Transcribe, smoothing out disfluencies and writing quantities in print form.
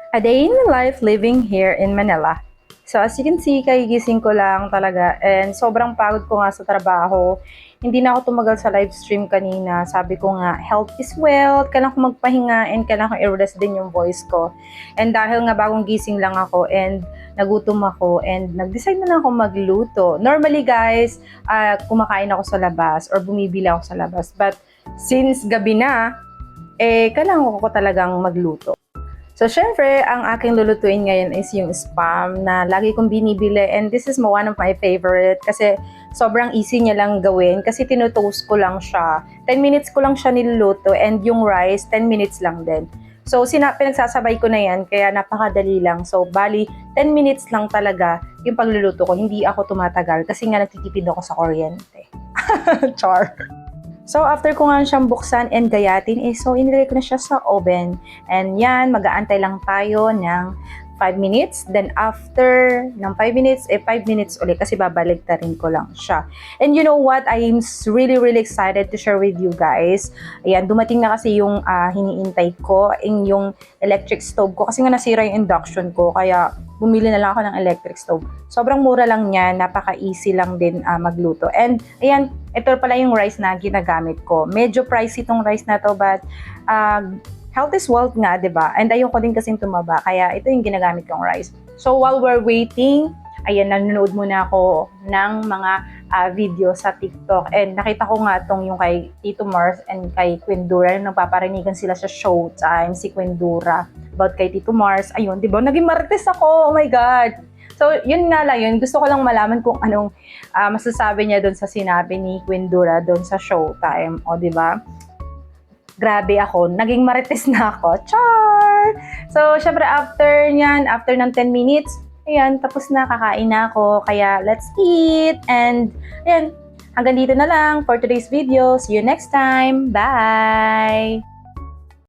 A day in my life living here in Manila. So as you can see, kagigising ko lang talaga and sobrang pagod ko nga sa trabaho. Hindi na ako tumagal sa live stream kanina. Sabi ko nga, health is wealth. Kailangan ko magpahinga and kailangan ko i-rest din yung voice ko. And dahil nga bagong gising lang ako and nagutom ako and nag-decide na lang ako magluto. Normally guys, kumakain ako sa labas or bumibili ako sa labas. But since gabi na, kailangan ko talagang magluto. So, syempre, ang aking lulutuin ngayon is yung spam na lagi kong binibili and this is one of my favorite kasi sobrang easy niya lang gawin kasi tinutoast ko lang siya. 10 minutes ko lang siya niluluto and yung rice, 10 minutes lang din. So, pinagsasabay ko na yan kaya napakadali lang. So, bali, 10 minutes lang talaga yung pagluluto ko. Hindi ako tumatagal kasi nga nagtitipid ako sa kuryente. Char! So, after ko nga siyang buksan and gayatin, so inilagay ko na siya sa oven. And yan, mag-aantay lang tayo ng 5 minutes. Then, after ng 5 minutes, 5 minutes ulit kasi babaligtarin ko lang siya. And you know what? I'm really excited to share with you guys. Ayan, dumating na kasi yung hiniintay ko, yung electric stove ko. Kasi nga nasira yung induction ko, kaya bumili na lang ako ng electric stove. Sobrang mura lang niya, napaka-easy lang din magluto. And ayan, ito pala yung rice na ginagamit ko. Medyo pricey itong rice na to, but health is wealth nga, 'di ba? And ayoko din kasing tumaba, kaya ito yung ginagamit kong rice. So while we're waiting, ayan, nanonood muna ako ng mga video sa TikTok. And nakita ko nga itong yung kay Tito Mars and kay Quindura, nagpaparinigan sila sa Showtime, si Quindura, about kay Tito Mars. Ayun, di ba? Naging marites ako, oh my God! So, yun nga lang yun. Gusto ko lang malaman kung anong masasabi niya doon sa sinabi ni Quindura doon sa Showtime. O, di ba? Grabe ako. Naging marites na ako. Char! So, syempre, after nyan, after ng 10 minutes, ayan, tapos na, kakain na ako. Kaya, let's eat! And, ayan, hanggang dito na lang for today's video. See you next time. Bye!